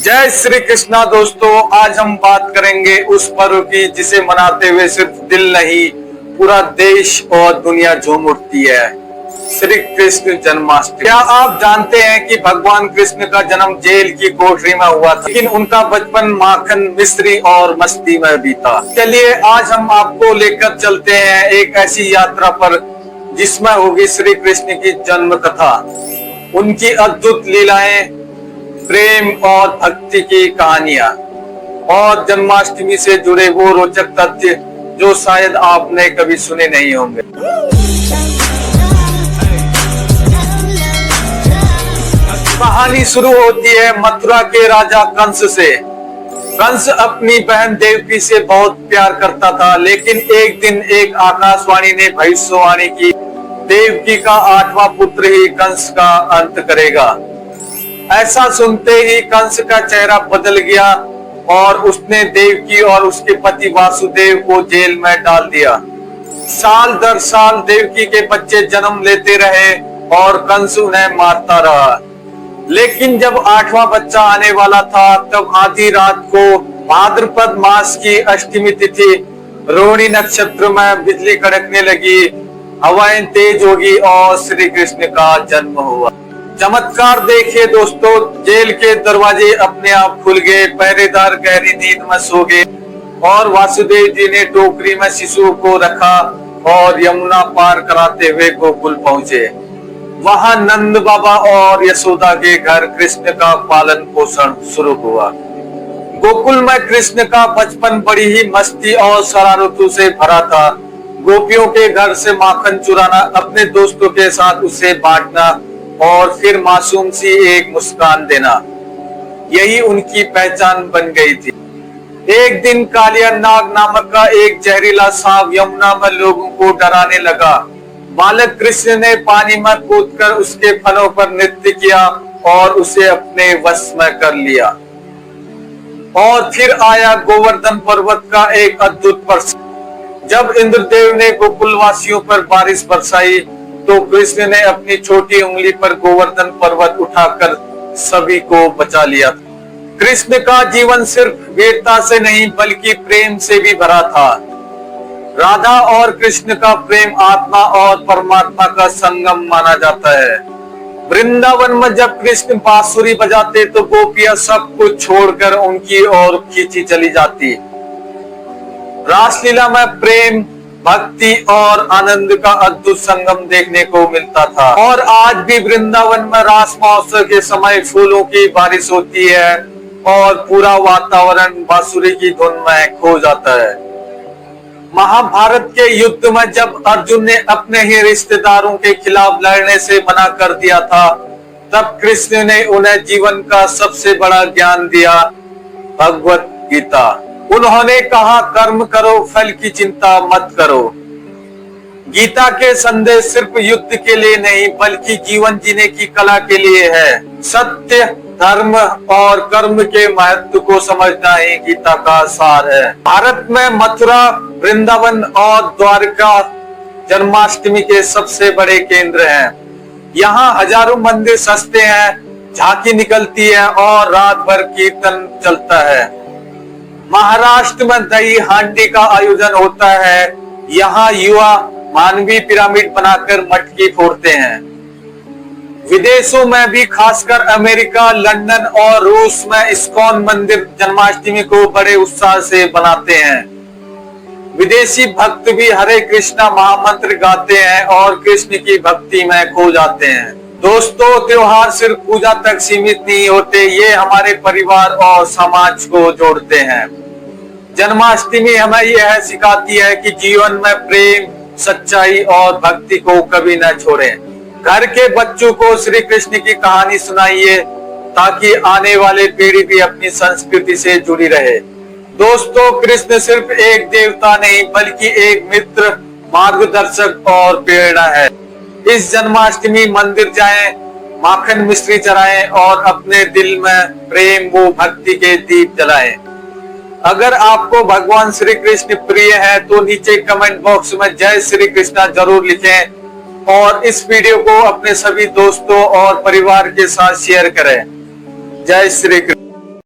जय श्री कृष्णा दोस्तों, आज हम बात करेंगे उस पर्व की जिसे मनाते हुए सिर्फ दिल नहीं पूरा देश और दुनिया झूम उठती है, श्री कृष्ण जन्माष्टमी। क्या आप जानते हैं कि भगवान कृष्ण का जन्म जेल की कोठरी में हुआ था, लेकिन उनका बचपन माखन मिश्री और मस्ती में बीता। चलिए आज हम आपको लेकर चलते हैं एक ऐसी यात्रा पर जिसमें होगी श्री कृष्ण की जन्म कथा, उनकी अद्भुत लीलाएं, प्रेम और भक्ति की कहानियां और जन्माष्टमी से जुड़े वो रोचक तथ्य जो शायद आपने कभी सुने नहीं होंगे। कहानी शुरू होती है मथुरा के राजा कंस से। कंस अपनी बहन देवकी से बहुत प्यार करता था, लेकिन एक दिन एक आकाशवाणी ने भविष्यवाणी की, देवकी का 8वां पुत्र ही कंस का अंत करेगा। ऐसा सुनते ही कंस का चेहरा बदल गया और उसने देवकी और उसके पति वासुदेव को जेल में डाल दिया। साल दर साल देवकी के बच्चे जन्म लेते रहे और कंस उन्हें मारता रहा, लेकिन जब 8वां बच्चा आने वाला था तब आधी रात को भाद्रपद मास की अष्टमी तिथि रोहिणी नक्षत्र में बिजली कड़कने लगी, हवाएं तेज होगी और श्री कृष्ण का जन्म हुआ। चमत्कार देखिए दोस्तों, जेल के दरवाजे अपने आप खुल गए, पहरेदार गहरी नींद में सो गए और वासुदेव जी ने टोकरी में शिशु को रखा और यमुना पार कराते हुए गोकुल पहुंचे। वहां नंद बाबा और यशोदा के घर कृष्ण का पालन पोषण शुरू हुआ। गोकुल में कृष्ण का बचपन बड़ी ही मस्ती और शरारतों से भरा था। गोपियों के घर से माखन चुराना, अपने दोस्तों के साथ उसे बांटना और फिर मासूम सी एक मुस्कान देना, यही उनकी पहचान बन गई थी। एक दिन कालिया नाग नामक का एक जहरीला सांप यमुना में लोगों को डराने लगा। बालक कृष्ण ने पानी में कूदकर उसके फनों पर नृत्य किया और उसे अपने वश में कर लिया। और फिर आया गोवर्धन पर्वत का एक अद्भुत प्रसंग। जब इंद्रदेव ने गोकुल वासियों पर बारिश बरसाई तो कृष्ण ने अपनी छोटी उंगली पर गोवर्धन पर्वत उठाकर सभी को बचा लिया। कृष्ण का जीवन सिर्फ वीरता से नहीं बल्कि प्रेम से भी भरा था। राधा और कृष्ण का प्रेम आत्मा और परमात्मा का संगम माना जाता है। वृंदावन में जब कृष्ण बांसुरी बजाते तो गोपियां सब कुछ छोड़कर उनकी ओर खींची चली जाती। रासलीला में प्रेम, भक्ति और आनंद का अद्भुत संगम देखने को मिलता था। और आज भी वृंदावन में रास महोत्सव के समय फूलों की बारिश होती है और पूरा वातावरण बांसुरी की धुन में खो जाता है। महाभारत के युद्ध में जब अर्जुन ने अपने ही रिश्तेदारों के खिलाफ लड़ने से मना कर दिया था, तब कृष्ण ने उन्हें जीवन का सबसे बड़ा ज्ञान दिया, भगवत गीता। उन्होंने कहा, कर्म करो, फल की चिंता मत करो। गीता के संदेश सिर्फ युद्ध के लिए नहीं बल्कि जीवन जीने की कला के लिए है। सत्य, धर्म और कर्म के महत्व को समझना ही गीता का सार है। भारत में मथुरा, वृंदावन और द्वारका जन्माष्टमी के सबसे बड़े केंद्र हैं। यहाँ हजारों मंदिर सजते हैं, झांकी निकलती है और रात भर कीर्तन चलता है। महाराष्ट्र में दही हांडी का आयोजन होता है। यहाँ युवा मानवीय पिरामिड बनाकर मटकी फोड़ते हैं। विदेशों में भी खासकर अमेरिका, लंदन और रूस में इस्कॉन मंदिर जन्माष्टमी को बड़े उत्साह से बनाते हैं। विदेशी भक्त भी हरे कृष्णा महामंत्र गाते हैं और कृष्ण की भक्ति में खो जाते हैं। दोस्तों, त्योहार सिर्फ पूजा तक सीमित नहीं होते, ये हमारे परिवार और समाज को जोड़ते हैं। जन्माष्टमी हमें यह सिखाती है कि जीवन में प्रेम, सच्चाई और भक्ति को कभी न छोड़ें। घर के बच्चों को श्री कृष्ण की कहानी सुनाइए ताकि आने वाले पीढ़ी भी अपनी संस्कृति से जुड़ी रहे। दोस्तों, कृष्ण सिर्फ एक देवता नहीं बल्कि एक मित्र, मार्गदर्शक और प्रेरणा है। इस जन्माष्टमी मंदिर जाएं, माखन मिश्री चढ़ाएं और अपने दिल में प्रेम व भक्ति के दीप जलाएं। अगर आपको भगवान श्री कृष्ण प्रिय है तो नीचे कमेंट बॉक्स में जय श्री कृष्णा जरूर लिखें और इस वीडियो को अपने सभी दोस्तों और परिवार के साथ शेयर करें। जय श्री कृष्ण।